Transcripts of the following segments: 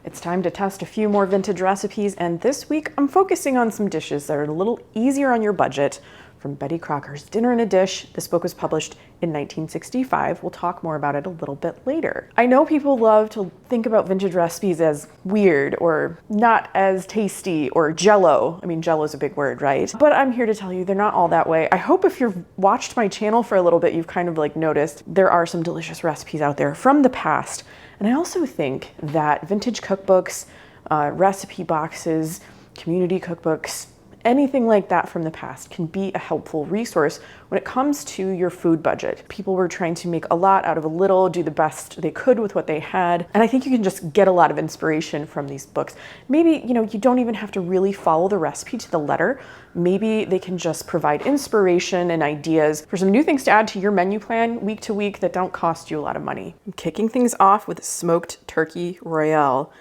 It's time to test a few more vintage recipes, and this week I'm focusing on some dishes that are a little easier on your budget from Betty Crocker's Dinner in a Dish. This book was published in 1965. We'll talk more about it a little bit later. I know people love to think about vintage recipes as weird or not as tasty or jello. I mean, jello is a big word, right? But I'm here to tell you they're not all that way. I hope if you've watched my channel for a little bit, you've kind of like noticed there are some delicious recipes out there from the past. And I also think that vintage cookbooks, recipe boxes, community cookbooks, anything like that from the past can be a helpful resource when it comes to your food budget. People were trying to make a lot out of a little, do the best they could with what they had. And I think you can just get a lot of inspiration from these books. Maybe, you don't even have to really follow the recipe to the letter. Maybe they can just provide inspiration and ideas for some new things to add to your menu plan week to week that don't cost you a lot of money. I'm kicking things off with smoked turkey Royale.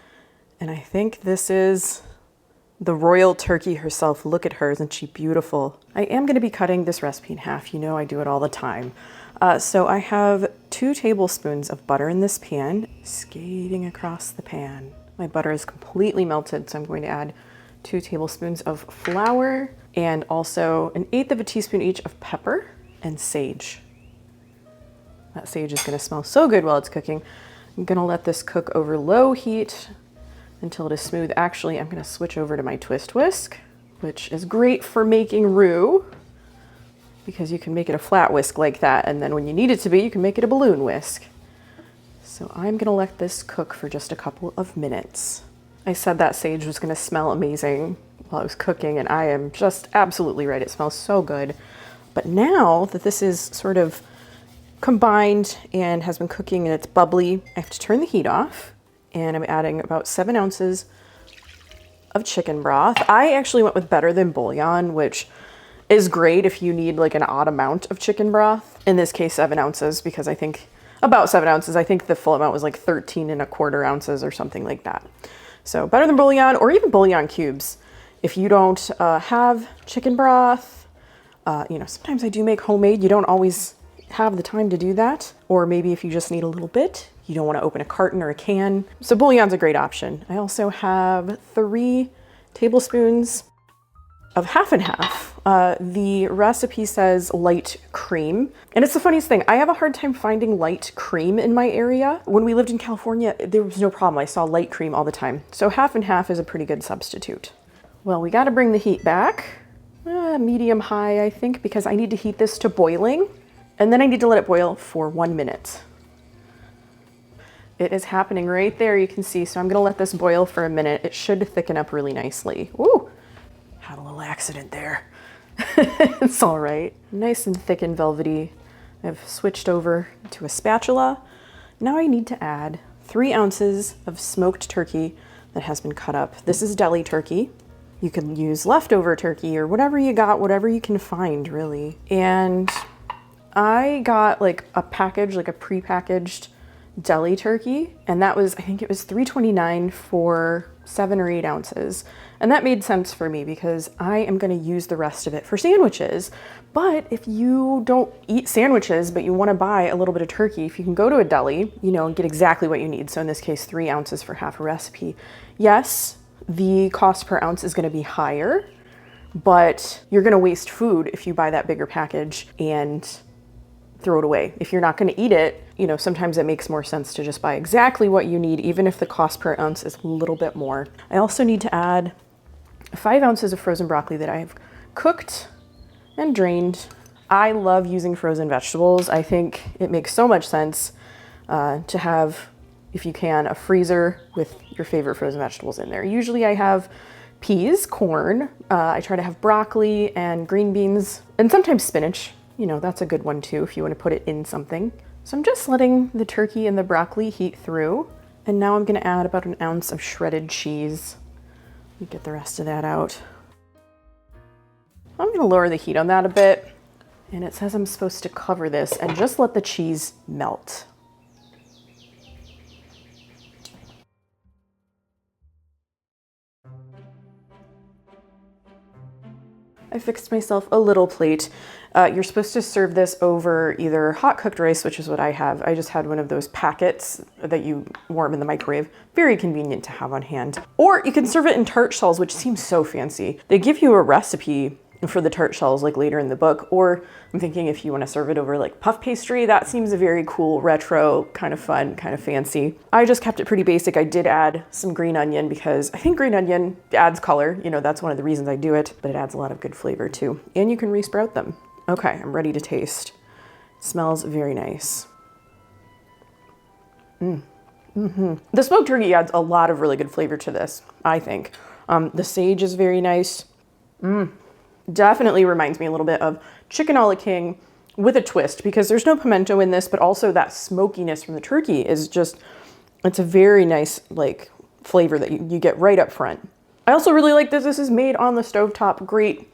And I think this is the royal turkey herself. Look at her, isn't she beautiful? I am going to be cutting this recipe in half. You know I do it all the time. So I have 2 tablespoons of butter in this pan, skating across the pan. My butter is completely melted, so I'm going to add 2 tablespoons of flour and also 1/8 of a teaspoon each of pepper and sage. That sage is going to smell so good while it's cooking. I'm going to let this cook over low heat until it is smooth. Actually, I'm going to switch over to my twist whisk, which is great for making roux because you can make it a flat whisk like that, and then when you need it to be, you can make it a balloon whisk. So I'm going to let this cook for just a couple of minutes. I said that sage was going to smell amazing while I was cooking, and I am just absolutely right. It smells so good. But now that this is sort of combined and has been cooking and it's bubbly, I have to turn the heat off. And I'm adding about 7 ounces of chicken broth. I actually went with better than bouillon, which is great if you need like an odd amount of chicken broth. In this case, 7 ounces, because I think about 7 ounces. I think the full amount was like 13 1/4 ounces or something like that. So better than bouillon, or even bouillon cubes. If you don't have chicken broth, sometimes I do make homemade. You don't always have the time to do that. Or maybe if you just need a little bit, you don't want to open a carton or a can. So bouillon's a great option. I also have 3 tablespoons of half and half. The recipe says light cream. And it's the funniest thing. I have a hard time finding light cream in my area. When we lived in California, there was no problem. I saw light cream all the time. So half and half is a pretty good substitute. Well, we got to bring the heat back. Medium high, I think, because I need to heat this to boiling. And then I need to let it boil for 1 minute. It is happening right there, you can see. So I'm gonna let this boil for a minute. It should thicken up really nicely. Ooh, had a little accident there. It's all right. Nice and thick and velvety. I've switched over to a spatula. Now I need to add 3 ounces of smoked turkey that has been cut up. This is deli turkey. You can use leftover turkey or whatever you got, whatever you can find, really. And I got like a package, like a pre-packaged deli turkey, and that was, I think it was $3.29 for 7 or 8 ounces. And that made sense for me because I am going to use the rest of it for sandwiches. But if you don't eat sandwiches, but you want to buy a little bit of turkey, if you can go to a deli, and get exactly what you need. So in this case, 3 ounces for half a recipe. Yes, the cost per ounce is going to be higher, but you're going to waste food if you buy that bigger package and throw it away. If you're not going to eat it, sometimes it makes more sense to just buy exactly what you need, even if the cost per ounce is a little bit more. I also need to add 5 ounces of frozen broccoli that I've cooked and drained. I love using frozen vegetables. I think it makes so much sense to have, if you can, a freezer with your favorite frozen vegetables in there. Usually I have peas, corn. I try to have broccoli and green beans, and sometimes spinach. That's a good one too if you want to put it in something. So I'm just letting the turkey and the broccoli heat through. And now I'm going to add about 1 ounce of shredded cheese. Let me get the rest of that out. I'm going to lower the heat on that a bit. And it says I'm supposed to cover this and just let the cheese melt. I fixed myself a little plate. You're supposed to serve this over either hot cooked rice, which is what I have. I just had one of those packets that you warm in the microwave. Very convenient to have on hand. Or you can serve it in tart shells, which seems so fancy. They give you a recipe for the tart shells like later in the book, or I'm thinking if you want to serve it over like puff pastry, that seems a very cool, retro, kind of fun, kind of fancy. I just kept it pretty basic. I did add some green onion because I think green onion adds color. You know, that's one of the reasons I do it, but it adds a lot of good flavor too. And you can re-sprout them. Okay, I'm ready to taste. It smells very nice. The smoked turkey adds a lot of really good flavor to this, I think. The sage is very nice. Definitely reminds me a little bit of chicken a la king with a twist, because there's no pimento in this, but also that smokiness from the turkey is just, it's a very nice like flavor that you get right up front. I also really like that this is made on the stovetop. Great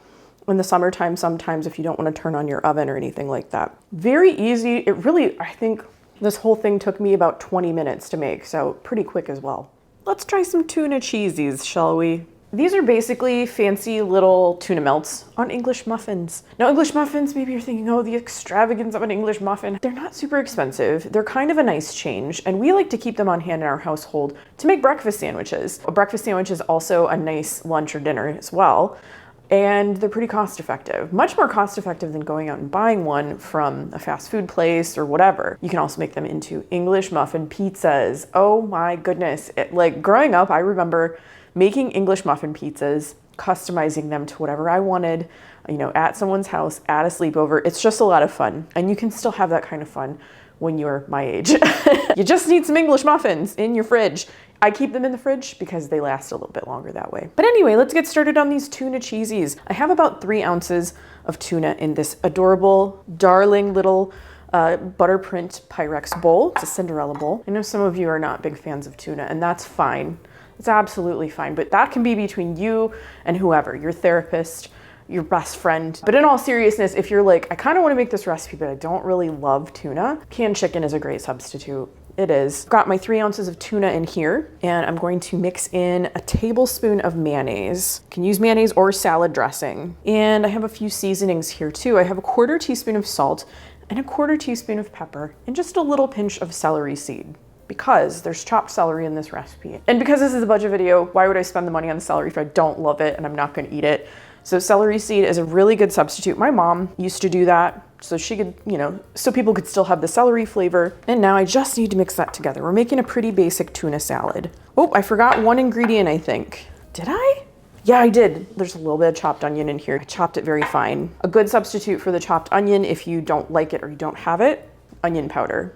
in the summertime sometimes if you don't want to turn on your oven or anything like that. Very easy. It really, I think this whole thing took me about 20 minutes to make, so pretty quick as well. Let's try some tuna cheesies, shall we? These are basically fancy little tuna melts on English muffins. Now, English muffins, maybe you're thinking, oh, the extravagance of an English muffin. They're not super expensive. They're kind of a nice change, and we like to keep them on hand in our household to make breakfast sandwiches. A breakfast sandwich is also a nice lunch or dinner as well, and they're pretty cost effective. Much more cost effective than going out and buying one from a fast food place or whatever. You can also make them into English muffin pizzas. Oh my goodness. Like growing up, I remember making English muffin pizzas, customizing them to whatever I wanted, you know, at someone's house, at a sleepover. It's just a lot of fun. And you can still have that kind of fun when you're my age. You just need some English muffins in your fridge. I keep them in the fridge because they last a little bit longer that way. But anyway, let's get started on these tuna cheesies. I have about 3 ounces of tuna in this adorable, darling little butter print Pyrex bowl. It's a Cinderella bowl. I know some of you are not big fans of tuna, and that's fine. It's absolutely fine, but that can be between you and whoever, your therapist, your best friend. But in all seriousness, if you're like, I kind of want to make this recipe, but I don't really love tuna, canned chicken is a great substitute. It is. Got my 3 ounces of tuna in here, and I'm going to mix in a tablespoon of mayonnaise. You can use mayonnaise or salad dressing. And I have a few seasonings here too. I have a 1/4 teaspoon of salt and a 1/4 teaspoon of pepper and just a little pinch of celery seed, because there's chopped celery in this recipe. And because this is a budget video, why would I spend the money on the celery if I don't love it and I'm not gonna eat it? So celery seed is a really good substitute. My mom used to do that so she could, you know, so people could still have the celery flavor. And now I just need to mix that together. We're making a pretty basic tuna salad. Oh, I forgot one ingredient, I think. Did I? Yeah, I did. There's a little bit of chopped onion in here. I chopped it very fine. A good substitute for the chopped onion, if you don't like it or you don't have it, onion powder.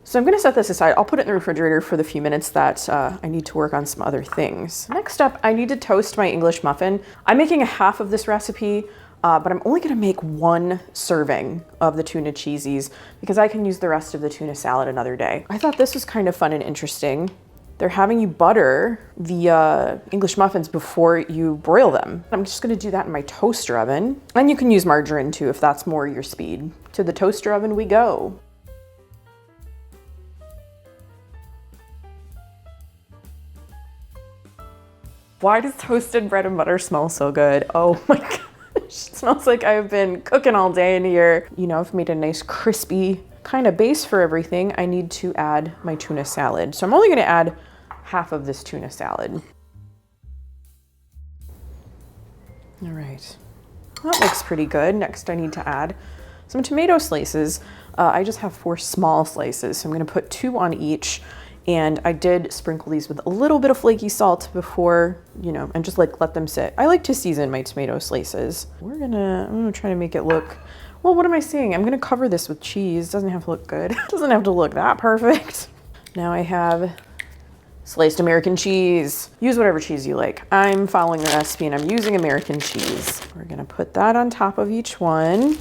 So I'm gonna set this aside. I'll put it in the refrigerator for the few minutes that I need to work on some other things. Next up, I need to toast my English muffin. I'm making a half of this recipe, but I'm only gonna make 1 serving of the tuna cheesies because I can use the rest of the tuna salad another day. I thought this was kind of fun and interesting. They're having you butter the English muffins before you broil them. I'm just gonna do that in my toaster oven. And you can use margarine too if that's more your speed. To the toaster oven we go. Why does toasted bread and butter smell so good? Oh my gosh, it smells like I've been cooking all day in here. You know, I've made a nice crispy kind of base for everything. I need to add my tuna salad. So I'm only gonna add half of this tuna salad. All right, that looks pretty good. Next I need to add some tomato slices. I just have 4 small slices, so I'm gonna put 2 on each. And I did sprinkle these with a little bit of flaky salt before, you know, and just like let them sit. I like to season my tomato slices. I'm gonna try to make it look, well, what am I saying? I'm gonna cover this with cheese. Doesn't have to look good. Doesn't have to look that perfect. Now I have sliced American cheese. Use whatever cheese you like. I'm following the recipe and I'm using American cheese. We're gonna put that on top of each one.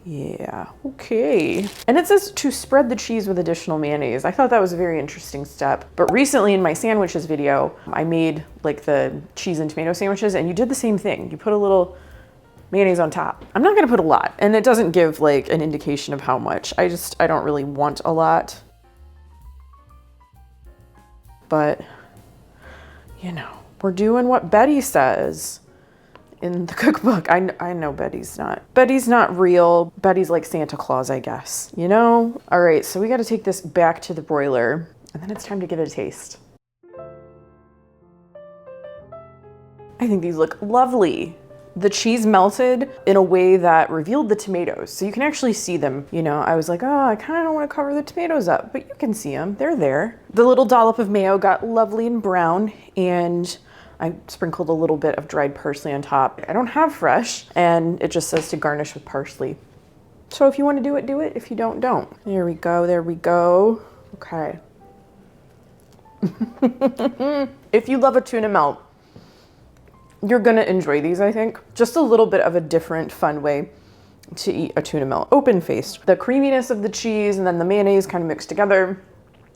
Yeah, okay. And it says to spread the cheese with additional mayonnaise. I thought that was a very interesting step. But recently in my sandwiches video, I made like the cheese and tomato sandwiches and you did the same thing. You put a little mayonnaise on top. I'm not gonna put a lot, and it doesn't give like an indication of how much. I don't really want a lot. But, you know, we're doing what Betty says. in the cookbook. I know Betty's not real. Betty's like Santa Claus, I guess, you know? All right, so we got to take this back to the broiler, and then it's time to give it a taste. I think these look lovely. The cheese melted in a way that revealed the tomatoes. So you can actually see them. You know, I was like, oh, I kind of don't want to cover the tomatoes up, but you can see them. They're there. The little dollop of mayo got lovely and brown, and I sprinkled a little bit of dried parsley on top. I don't have fresh, and it just says to garnish with parsley. So if you want to do it, do it. If you don't, don't. There we go. There we go. Okay. If you love a tuna melt, you're gonna enjoy these, I think. Just a little bit of a different, fun way to eat a tuna melt. Open-faced. The creaminess of the cheese and then the mayonnaise kind of mixed together.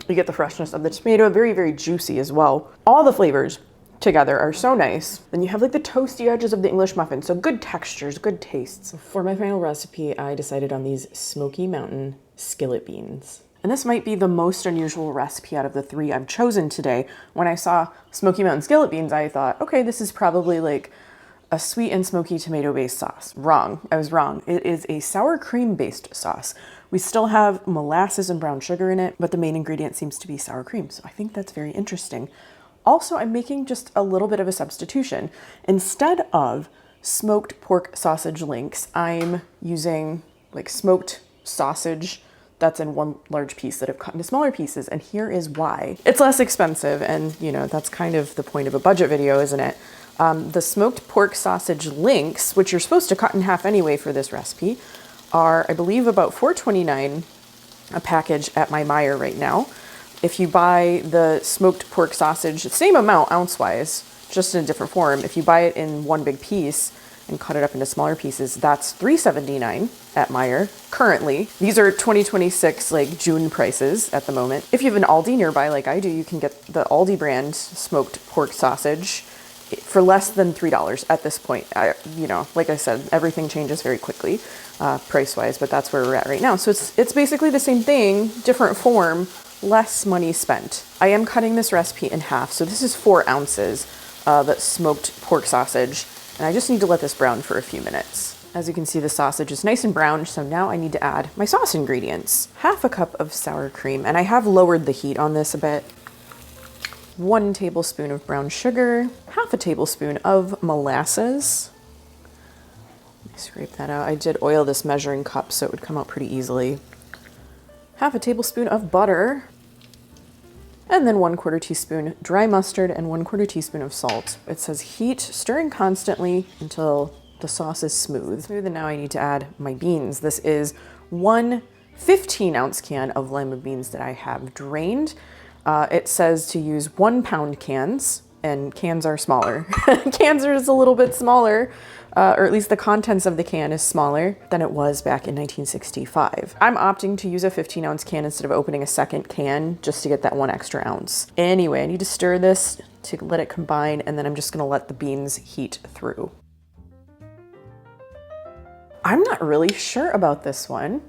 You get the freshness of the tomato, very, very juicy as well. All the flavors together are so nice. Then you have like the toasty edges of the English muffin, so good textures, good tastes. For my final recipe, I decided on these Smoky Mountain skillet beans. And this might be the most unusual recipe out of the three I've chosen today. When I saw Smoky Mountain skillet beans, I thought, okay, this is probably like a sweet and smoky tomato-based sauce. Wrong, I was wrong. It is a sour cream-based sauce. We still have molasses and brown sugar in it, but the main ingredient seems to be sour cream. So I think that's very interesting. Also, I'm making just a little bit of a substitution. Instead of smoked pork sausage links, I'm using like smoked sausage that's in one large piece that I've cut into smaller pieces, and here is why. It's less expensive, and you know, that's kind of the point of a budget video, isn't it? The smoked pork sausage links, which you're supposed to cut in half anyway for this recipe, are, I believe, about $4.29 a package at my Meijer right now. If you buy the smoked pork sausage, same amount ounce-wise, just in a different form, if you buy it in one big piece and cut it up into smaller pieces, that's $3.79 at Meijer currently. These are 2026 like June prices at the moment. If you have an Aldi nearby like I do, you can get the Aldi brand smoked pork sausage for less than $3 at this point. You know, like I said, everything changes very quickly price-wise, but that's where we're at right now. So it's basically the same thing, different form, less money spent. I am cutting this recipe in half, so this is 4 ounces of smoked pork sausage, and I just need to let this brown for a few minutes. As you can see, the sausage is nice and brown, so now I need to add my sauce ingredients. Half a cup of sour cream, and I have lowered the heat on this a bit. 1 tablespoon of brown sugar, half a tablespoon of molasses. Let me scrape that out. I did oil this measuring cup so it would come out pretty easily. Half a tablespoon of butter, and then 1/4 teaspoon dry mustard and 1/4 teaspoon of salt. It says heat, stirring constantly until the sauce is smooth. And now I need to add my beans. This is 1 15-ounce can of lima beans that I have drained. It says to use 1 pound cans, and cans are smaller. Cans are just a little bit smaller, or at least the contents of the can is smaller than it was back in 1965. I'm opting to use a 15-ounce can instead of opening a second can just to get that 1 extra ounce. Anyway, I need to stir this to let it combine, and then I'm just gonna let the beans heat through. I'm not really sure about this one.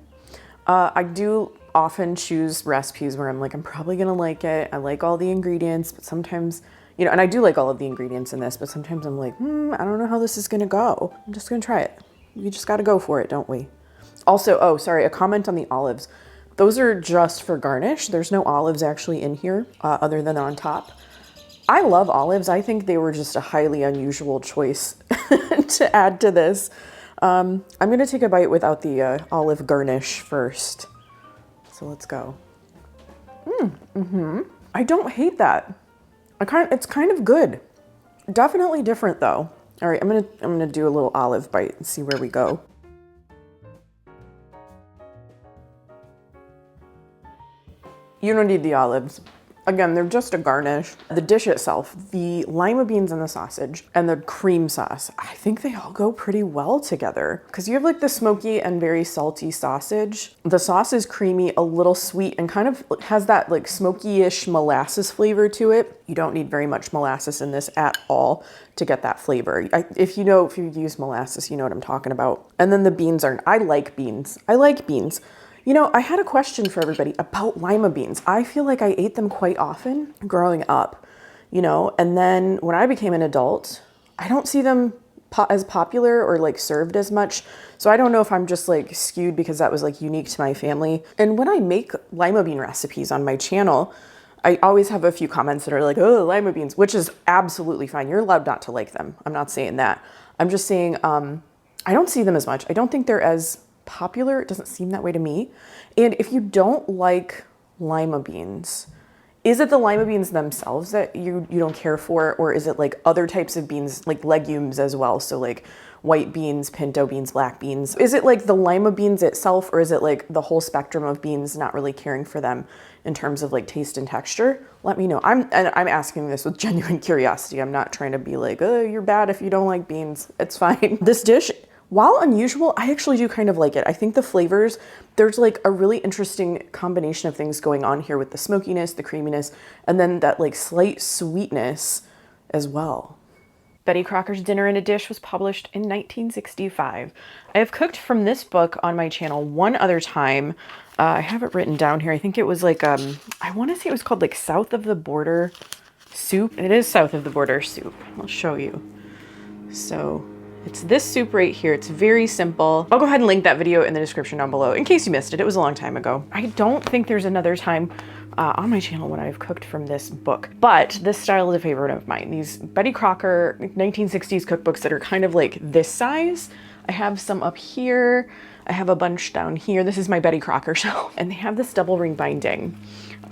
I do often choose recipes where I'm like, I'm probably gonna like it. I like all the ingredients, but sometimes, you know, and I do like all of the ingredients in this, but sometimes I'm like, I don't know how this is gonna go. I'm just gonna try it. We just gotta go for it, don't we? Also, oh, sorry, a comment on the olives. Those are just for garnish. There's no olives actually in here other than on top. I love olives. I think they were just a highly unusual choice to add to this. I'm gonna take a bite without the olive garnish first. So let's go. I don't hate that. It's kind of good. Definitely different though. All right, I'm gonna do a little olive bite and see where we go. You don't need the olives. Again, they're just a garnish. The dish itself, the lima beans and the sausage and the cream sauce, I think they all go pretty well together because you have like the smoky and very salty sausage. The sauce is creamy, a little sweet, and kind of has that like smoky-ish molasses flavor to it. You don't need very much molasses in this at all to get that flavor. If you use molasses, you know what I'm talking about. And then the beans I like beans. I like beans. You know, I had a question for everybody about lima beans. I feel like I ate them quite often growing up, you know, and then when I became an adult, I don't see them as popular or like served as much. So I don't know if I'm just like skewed because that was like unique to my family. And when I make lima bean recipes on my channel, I always have a few comments that are like, oh, lima beans, which is absolutely fine. You're allowed not to like them. I'm not saying that. I'm just saying I don't see them as much. I don't think they're as popular. It doesn't seem that way to me. And if you don't like lima beans, is it the lima beans themselves that you don't care for, or is it like other types of beans, like legumes as well? So like white beans, pinto beans, black beans. Is it like the lima beans itself, or is it like the whole spectrum of beans, not really caring for them in terms of like taste and texture? Let me know. I'm asking this with genuine curiosity. I'm not trying to be like, oh, you're bad if you don't like beans. It's fine. This dish, while unusual, I actually do kind of like it. I think the flavors, there's like a really interesting combination of things going on here with the smokiness, the creaminess, and then that like slight sweetness as well. Betty Crocker's Dinner in a Dish was published in 1965. I have cooked from this book on my channel one other time. I have it written down here. I think it was like, I want to say it was called like South of the Border Soup. It is South of the Border Soup. I'll show you. So it's this soup right here. It's very simple. I'll go ahead and link that video in the description down below in case you missed it. It was a long time ago. I don't think there's another time on my channel when I've cooked from this book, but this style is a favorite of mine. These Betty Crocker 1960s cookbooks that are kind of like this size. I have some up here. I have a bunch down here. This is my Betty Crocker shelf, and they have this double ring binding.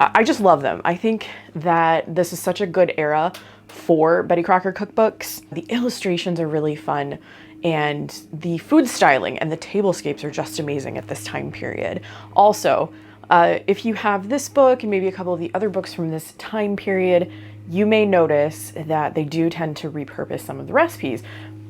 I just love them. I think that this is such a good era for Betty Crocker cookbooks. The illustrations are really fun, and the food styling and the tablescapes are just amazing at this time period. Also, if you have this book and maybe a couple of the other books from this time period, you may notice that they do tend to repurpose some of the recipes.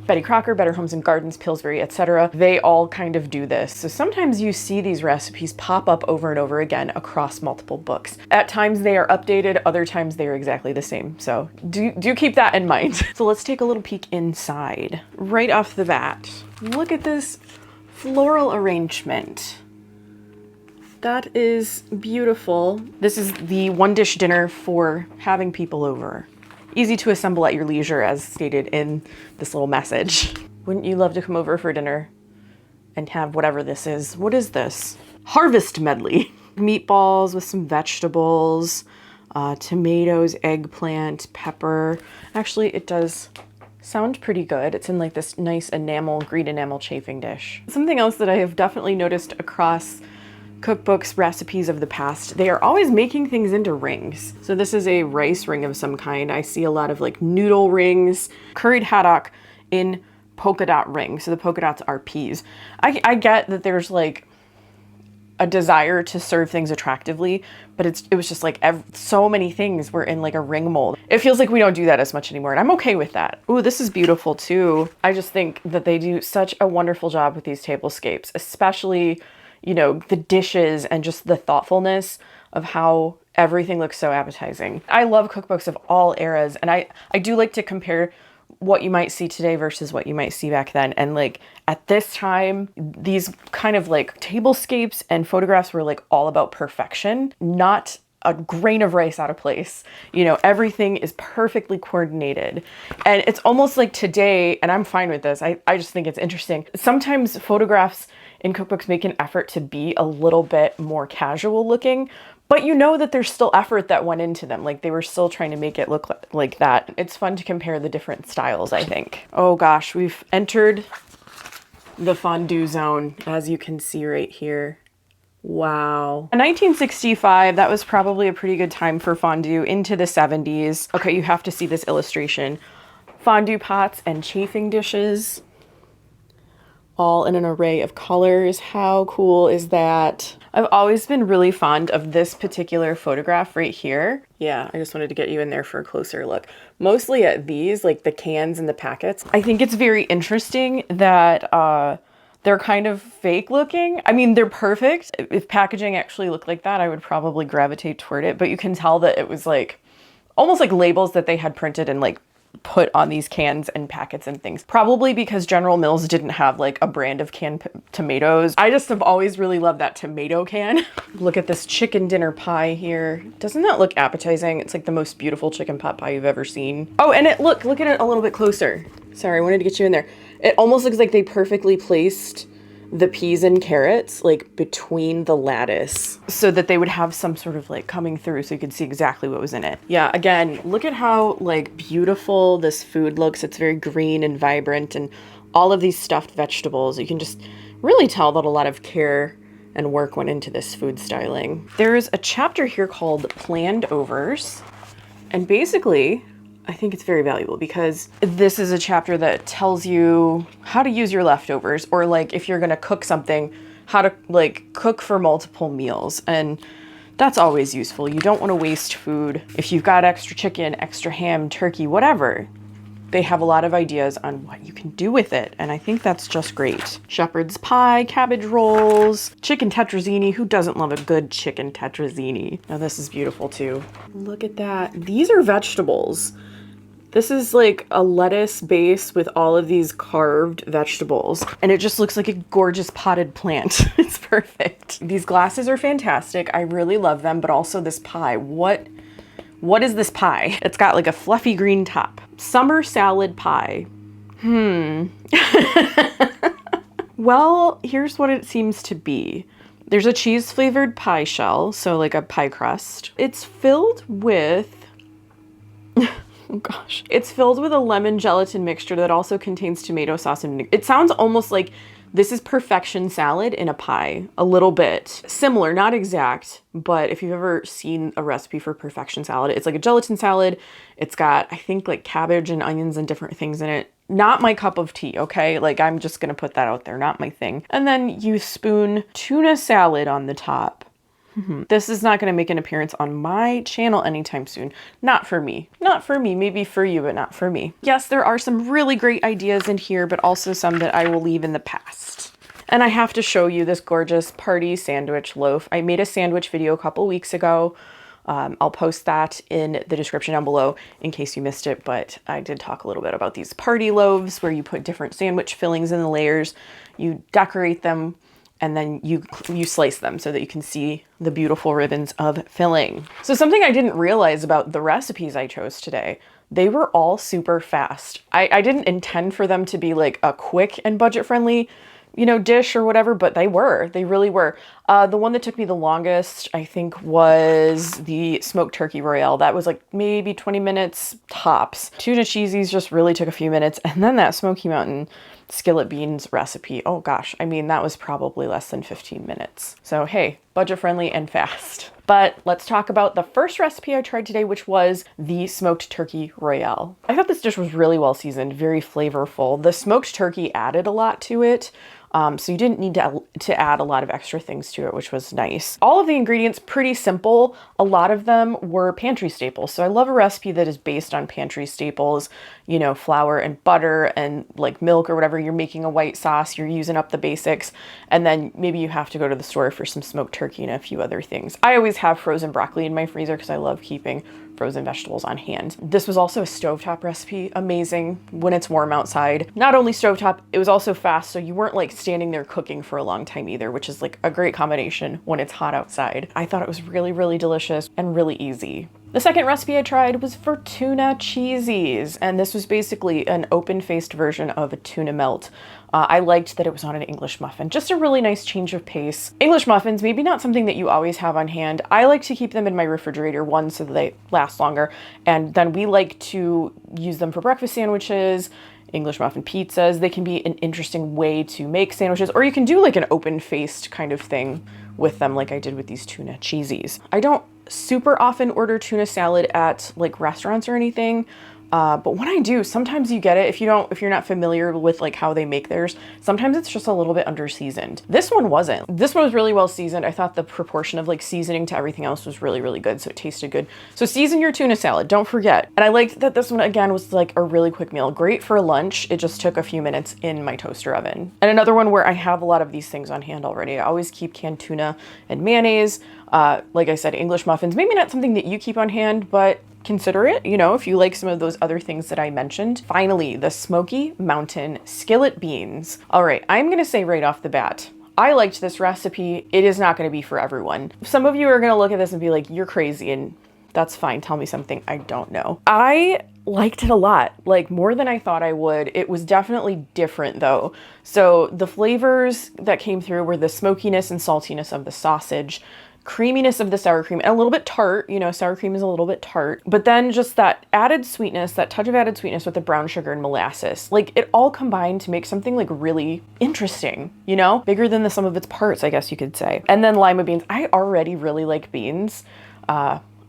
Betty Crocker, Better Homes and Gardens, Pillsbury, etc. They all kind of do this. So sometimes you see these recipes pop up over and over again across multiple books. At times they are updated, other times they are exactly the same. So do keep that in mind. So let's take a little peek inside. Right off the bat, look at this floral arrangement. That is beautiful. This is the one dish dinner for having people over. Easy to assemble at your leisure, as stated in this little message. Wouldn't you love to come over for dinner and have whatever this is? What is this? Harvest medley. Meatballs with some vegetables, tomatoes, eggplant, pepper. Actually, it does sound pretty good. It's in like this nice enamel, green enamel chafing dish. Something else that I have definitely noticed across cookbooks, recipes of the past, they are always making things into rings. So this is a rice ring of some kind. I see a lot of like noodle rings, curried haddock in polka dot rings. So the polka dots are peas. I get that there's like a desire to serve things attractively, but it was just like so many things were in like a ring mold. It feels like we don't do that as much anymore, and I'm okay with that. Ooh, this is beautiful too. I just think that they do such a wonderful job with these tablescapes, especially, you know, the dishes and just the thoughtfulness of how everything looks so appetizing. I love cookbooks of all eras, and I do like to compare what you might see today versus what you might see back then. And like at this time, these kind of like tablescapes and photographs were like all about perfection, not a grain of rice out of place. You know, everything is perfectly coordinated. And it's almost like today, and I'm fine with this, I just think it's interesting. Sometimes photographs in cookbooks make an effort to be a little bit more casual looking, but you know that there's still effort that went into them. Like they were still trying to make it look like that. It's fun to compare the different styles, I think. Oh gosh, we've entered the fondue zone, as you can see right here. Wow. In 1965, that was probably a pretty good time for fondue into the 70s. Okay, you have to see this illustration. Fondue pots and chafing dishes, all in an array of colors. How cool is that? I've always been really fond of this particular photograph right here. Yeah, I just wanted to get you in there for a closer look. Mostly at these, like the cans and the packets. I think it's very interesting that they're kind of fake looking. I mean, they're perfect. If packaging actually looked like that, I would probably gravitate toward it, but you can tell that it was like almost like labels that they had printed and like put on these cans and packets and things. Probably because General Mills didn't have like a brand of canned tomatoes. I just have always really loved that tomato can. Look at this chicken dinner pie here. Doesn't that look appetizing? It's like the most beautiful chicken pot pie you've ever seen. Oh, and look at it a little bit closer. Sorry, I wanted to get you in there. It almost looks like they perfectly placed the peas and carrots like between the lattice so that they would have some sort of like coming through so you could see exactly what was in it. Yeah, again, look at how like beautiful this food looks. It's very green and vibrant, and all of these stuffed vegetables. You can just really tell that a lot of care and work went into this food styling. There's a chapter here called Planned Overs, and basically I think it's very valuable because this is a chapter that tells you how to use your leftovers, or like if you're gonna cook something, how to like cook for multiple meals. And that's always useful. You don't want to waste food. If you've got extra chicken, extra ham, turkey, whatever, they have a lot of ideas on what you can do with it. And I think that's just great. Shepherd's pie, cabbage rolls, chicken tetrazzini. Who doesn't love a good chicken tetrazzini? Now this is beautiful too. Look at that. These are vegetables. This is like a lettuce base with all of these carved vegetables, and it just looks like a gorgeous potted plant. It's perfect. These glasses are fantastic. I really love them, but also this pie. What is this pie? It's got like a fluffy green top. Summer salad pie. Well, here's what it seems to be. There's a cheese flavored pie shell, so like a pie crust. It's filled with oh gosh. It's filled with a lemon gelatin mixture that also contains tomato sauce and vinegar. It sounds almost like this is perfection salad in a pie, a little bit. Similar, not exact, but if you've ever seen a recipe for perfection salad, it's like a gelatin salad. It's got, I think, like cabbage and onions and different things in it. Not my cup of tea, okay? Like, I'm just gonna put that out there, not my thing. And then you spoon tuna salad on the top. This is not going to make an appearance on my channel anytime soon. Not for me. Not for me. Maybe for you, but not for me. Yes, there are some really great ideas in here, but also some that I will leave in the past. And I have to show you this gorgeous party sandwich loaf. I made a sandwich video a couple weeks ago. I'll post that in the description down below in case you missed it, but I did talk a little bit about these party loaves where you put different sandwich fillings in the layers, you decorate them, and then you slice them so that you can see the beautiful ribbons of filling. So something I didn't realize about the recipes I chose today, they were all super fast. I didn't intend for them to be like a quick and budget-friendly, you know, dish or whatever, but they really were. The one that took me the longest, I think, was the smoked turkey Royale. That was like maybe 20 minutes tops. Tuna Cheesies just really took a few minutes. And then that Smoky Mountain skillet beans recipe, oh gosh, I mean, that was probably less than 15 minutes. So hey, budget friendly and fast. But let's talk about the first recipe I tried today, which was the smoked turkey Royale. I thought this dish was really well seasoned, very flavorful. The smoked turkey added a lot to it. So you didn't need to add a lot of extra things to it, which was nice. All of the ingredients, pretty simple. A lot of them were pantry staples. So I love a recipe that is based on pantry staples, you know, flour and butter and like milk or whatever. You're making a white sauce, you're using up the basics, and then maybe you have to go to the store for some smoked turkey and a few other things. I always have frozen broccoli in my freezer because I love keeping frozen vegetables on hand. This was also a stovetop recipe, amazing when it's warm outside. Not only stovetop, it was also fast, so you weren't like standing there cooking for a long time either, which is like a great combination when it's hot outside. I thought it was really, really delicious and really easy. The second recipe I tried was for Tuna Cheesies, and this was basically an open-faced version of a tuna melt. I liked that it was on an English muffin. Just a really nice change of pace. English muffins, maybe not something that you always have on hand. I like to keep them in my refrigerator, one, so that they last longer, and then we like to use them for breakfast sandwiches, English muffin pizzas. They can be an interesting way to make sandwiches, or you can do like an open-faced kind of thing with them like I did with these Tuna Cheesies. I don't super often order tuna salad at like restaurants or anything. But when I do, sometimes you get it. If you're not familiar with like how they make theirs, sometimes it's just a little bit under seasoned. This one wasn't. This one was really well seasoned. I thought the proportion of like seasoning to everything else was really, really good. So it tasted good. So season your tuna salad, don't forget. And I liked that this one again was like a really quick meal. Great for lunch. It just took a few minutes in my toaster oven. And another one where I have a lot of these things on hand already. I always keep canned tuna and mayonnaise. Like I said, English muffins, maybe not something that you keep on hand, but consider it, you know, if you like some of those other things that I mentioned. Finally, the Smoky Mountain skillet beans. All right, I'm gonna say right off the bat, I liked this recipe. It is not gonna be for everyone. Some of you are gonna look at this and be like, you're crazy, and that's fine. Tell me something I don't know. I liked it a lot, like more than I thought I would. It was definitely different though. So the flavors that came through were the smokiness and saltiness of the sausage, creaminess of the sour cream, and a little bit tart. You know, sour cream is a little bit tart, but then just that added sweetness, that touch of added sweetness with the brown sugar and molasses. Like it all combined to make something like really interesting, you know, bigger than the sum of its parts, I guess you could say. And then lima beans. I already really like beans.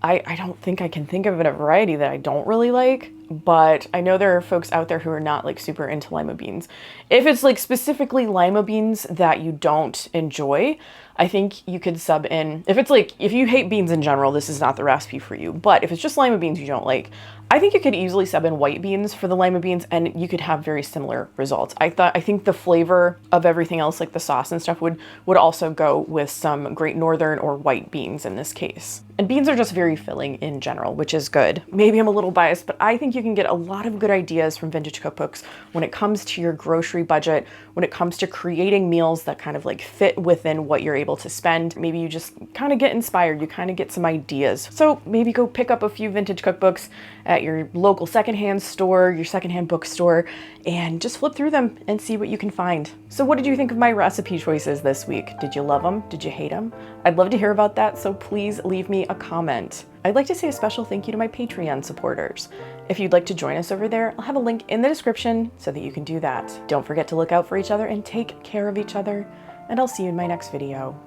I don't think I can think of a variety that I don't really like, but I know there are folks out there who are not like super into lima beans. If it's like specifically lima beans that you don't enjoy, I think you could sub in, if you hate beans in general, this is not the recipe for you. But if it's just lima beans you don't like, I think you could easily sub in white beans for the lima beans and you could have very similar results. I think the flavor of everything else, like the sauce and stuff, would also go with some Great Northern or white beans in this case. And beans are just very filling in general, which is good. Maybe I'm a little biased, but I think you can get a lot of good ideas from vintage cookbooks when it comes to your grocery budget, when it comes to creating meals that kind of like fit within what you're able to spend. Maybe you just kind of get inspired, you kind of get some ideas. So maybe go pick up a few vintage cookbooks at your local secondhand store, your secondhand bookstore, and just flip through them and see what you can find. So what did you think of my recipe choices this week? Did you love them? Did you hate them? I'd love to hear about that, so please leave me a comment. I'd like to say a special thank you to my Patreon supporters. If you'd like to join us over there, I'll have a link in the description so that you can do that. Don't forget to look out for each other and take care of each other, and I'll see you in my next video.